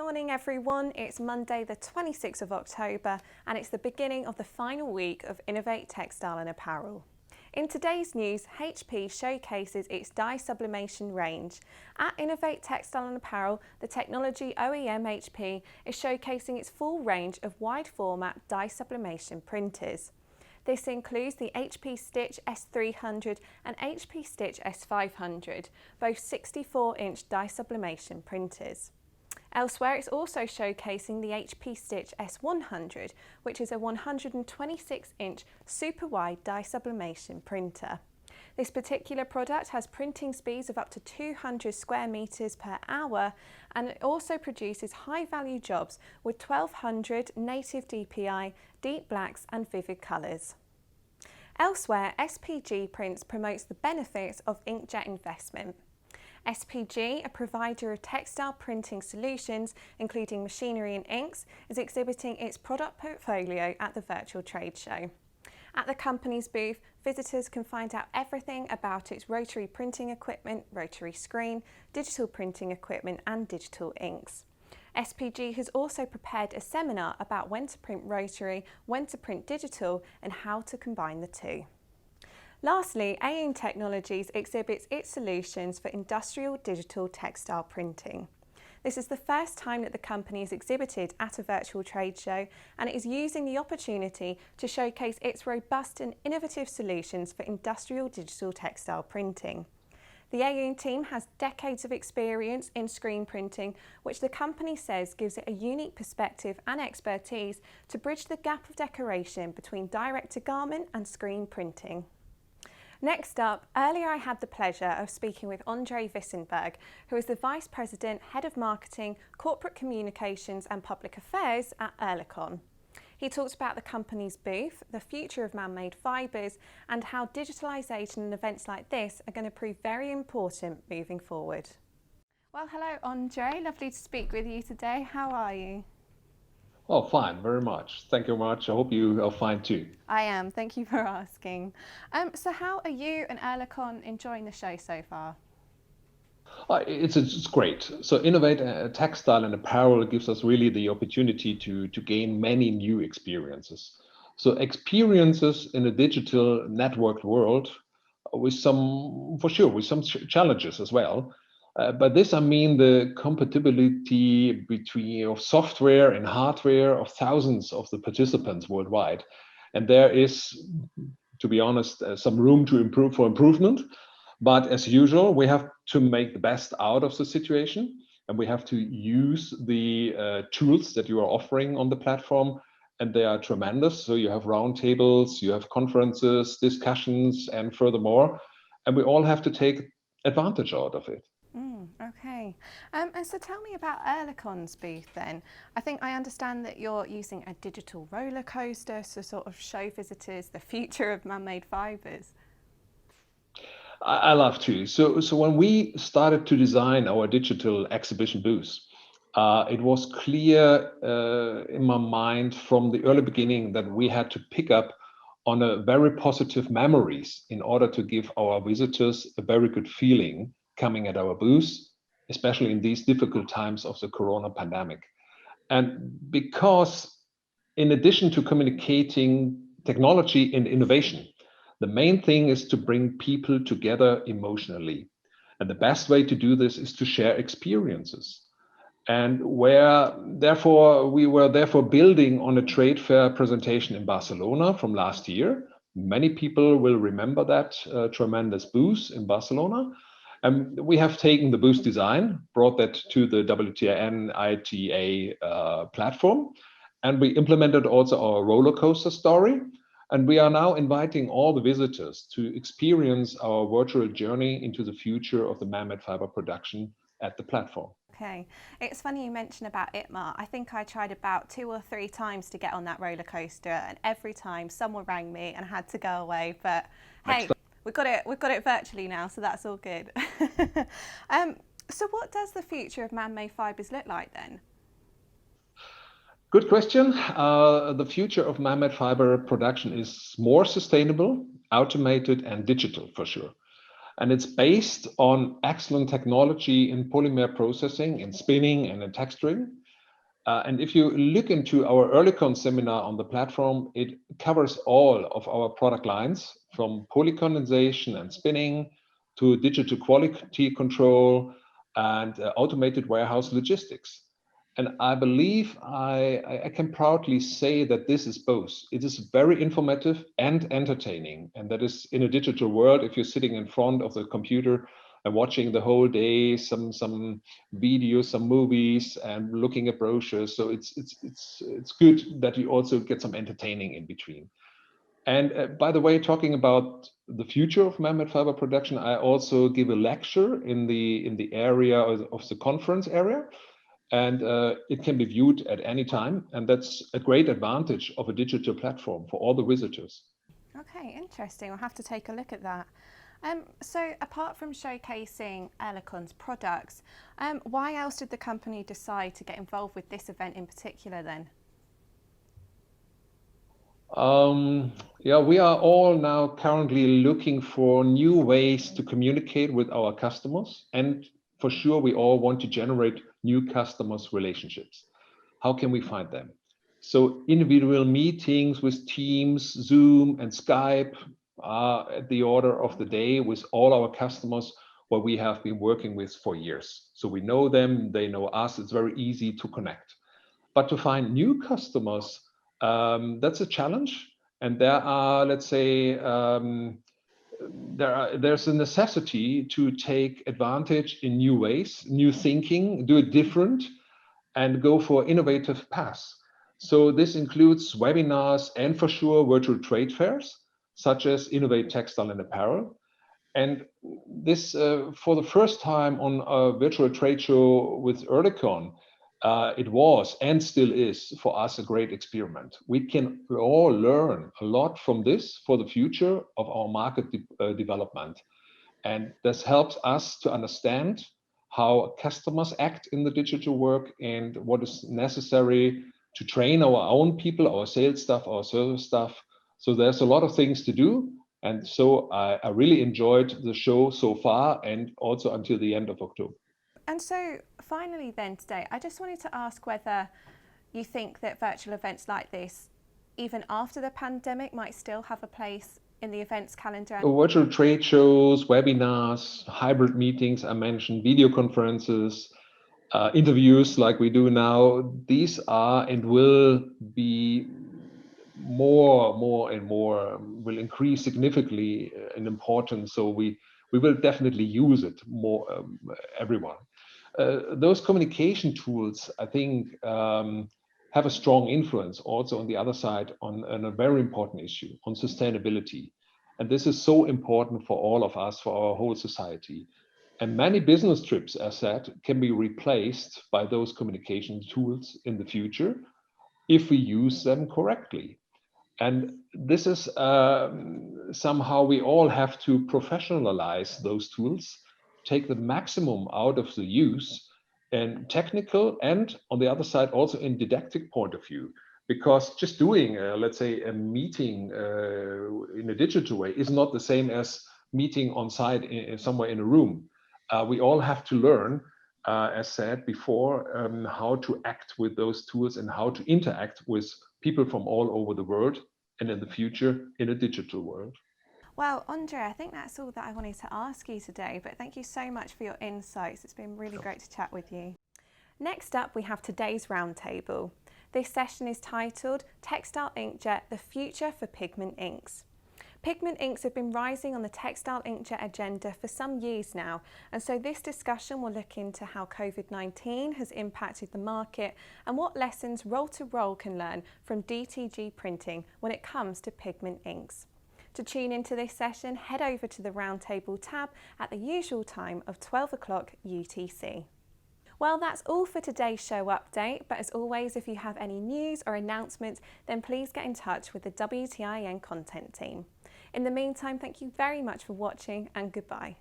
morning everyone, it's Monday the 26th of October and it's the beginning of the final week of Innovate Textile and Apparel. In today's news, HP showcases its dye sublimation range. At Innovate Textile and Apparel, the technology OEM HP is showcasing its full range of wide format dye sublimation printers. This includes the HP Stitch S300 and HP Stitch S500, both 64-inch dye sublimation printers. Elsewhere, it's also showcasing the HP Stitch S100, which is a 126-inch super wide dye sublimation printer. This particular product has printing speeds of up to 200 square meters per hour, and it also produces high-value jobs with 1200 native DPI, deep blacks and vivid colours. Elsewhere, SPGPrints promotes the benefits of inkjet investment. SPG, a provider of textile printing solutions, including machinery and inks, is exhibiting its product portfolio at the virtual trade show. At the company's booth, visitors can find out everything about its rotary printing equipment, rotary screen, digital printing equipment and digital inks. SPG has also prepared a seminar about when to print rotary, when to print digital and how to combine the two. Lastly, aeoon Technologies exhibits its solutions for industrial digital textile printing. This is the first time that the company is exhibited at a virtual trade show, and it is using the opportunity to showcase its robust and innovative solutions for industrial digital textile printing. The aeoon team has decades of experience in screen printing, which the company says gives it a unique perspective and expertise to bridge the gap of decoration between direct-to-garment and screen printing. Next up, earlier I had the pleasure of speaking with Andre Vissenberg, who is the Vice President, Head of Marketing, Corporate Communications and Public Affairs at Oerlikon. He talked about the company's booth, the future of man-made fibres, and how digitalisation and events like this are going to prove very important moving forward. Well, hello Andre, lovely to speak with you today. How are you? Oh, fine, very much. Thank you very much. I hope you are fine too. I am, thank you for asking. So how are you and Oerlikon enjoying the show so far? It's great. So Innovate Textile and Apparel gives us really the opportunity to gain many new experiences. So experiences in a digital networked world with some challenges as well. By this I mean the compatibility between of software and hardware of thousands of the participants worldwide. And there is, to be honest, some room to improve for improvement. But as usual, we have to make the best out of the situation, and we have to use the tools that you are offering on the platform, and they are tremendous. So you have roundtables, you have conferences, discussions, and furthermore, and we all have to take advantage out of it. Okay. And so tell me about Oerlikon's booth then. I think I understand that you're using a digital roller coaster to sort of show visitors the future of man-made fibres. I love to. So when we started to design our digital exhibition booth, it was clear in my mind from the early beginning that we had to pick up on a very positive memories in order to give our visitors a very good feeling coming at our booth, especially in these difficult times of the corona pandemic. And because in addition to communicating technology and innovation, the main thing is to bring people together emotionally. And the best way to do this is to share experiences. And we were therefore building on a trade fair presentation in Barcelona from last year. Many people will remember that tremendous booth in Barcelona. And we have taken the booth design, brought that to the WTiN ITA platform, and we implemented also our roller coaster story. And we are now inviting all the visitors to experience our virtual journey into the future of the man-made fiber production at the platform. Okay, it's funny you mentioned about ITMA. I think I tried about 2 or 3 times to get on that roller coaster, and every time someone rang me and I had to go away. But hey, we've got it virtually now, so that's all good. So what does the future of man-made fibres look like then? Good question. The future of man-made fiber production is more sustainable, automated, and digital for sure. And it's based on excellent technology in polymer processing, in spinning, and in texturing. And if you look into our Oerlikon seminar on the platform, it covers all of our product lines, from polycondensation and spinning to digital quality control and automated warehouse logistics. And I believe I can proudly say that this is both. It is very informative and entertaining. And that is in a digital world, if you're sitting in front of the computer and watching the whole day, some videos, some movies, and looking at brochures. So it's good that you also get some entertaining in between. And by the way, talking about the future of man-made fiber production, I also give a lecture in the area of the conference area, and it can be viewed at any time. And that's a great advantage of a digital platform for all the visitors. Okay, interesting. I'll have to take a look at that. So apart from showcasing Oerlikon's products, why else did the company decide to get involved with this event in particular then? Yeah, we are all now currently looking for new ways to communicate with our customers. And for sure, we all want to generate new customers' relationships. How can we find them? So individual meetings with Teams, Zoom, and Skype are at the order of the day with all our customers what we have been working with for years. So we know them, they know us, it's very easy to connect. But to find new customers, that's a challenge. And there are, let's say, there's a necessity to take advantage in new ways, new thinking, do it different, and go for innovative paths. So this includes webinars and for sure virtual trade fairs, such as Innovate Textile and Apparel. And this, for the first time on a virtual trade show with Oerlikon, it was and still is for us a great experiment. We can all learn a lot from this for the future of our market development. And this helps us to understand how customers act in the digital work and what is necessary to train our own people, our sales staff, our service staff. So there's a lot of things to do. And so I really enjoyed the show so far and also until the end of October. And so finally then today, I just wanted to ask whether you think that virtual events like this, even after the pandemic, might still have a place in the events calendar? Virtual trade shows, webinars, hybrid meetings, I mentioned, video conferences, interviews like we do now, these are and will be more and more, will increase significantly in importance. So we will definitely use it more, everyone. Those communication tools, I think, have a strong influence also on the other side on a very important issue, on sustainability. And this is so important for all of us, for our whole society. And many business trips, as said, can be replaced by those communication tools in the future if we use them correctly. And this is somehow we all have to professionalize those tools, take the maximum out of the use and technical and on the other side also in didactic point of view. Because just doing, let's say, a meeting in a digital way is not the same as meeting on site somewhere in a room. We all have to learn, as said before, how to act with those tools and how to interact with people from all over the world and in the future in a digital world. Well, Andre, I think that's all that I wanted to ask you today, but thank you so much for your insights. It's been really great to chat with you. Next up, we have today's roundtable. This session is titled Textile Inkjet, the Future for Pigment Inks. Pigment inks have been rising on the textile inkjet agenda for some years now, and so this discussion will look into how COVID-19 has impacted the market and what lessons Roll-to-Roll can learn from DTG printing when it comes to pigment inks. To tune into this session, head over to the Roundtable tab at the usual time of 12 o'clock UTC. Well, that's all for today's show update, but as always, if you have any news or announcements, then please get in touch with the WTiN content team. In the meantime, thank you very much for watching and goodbye.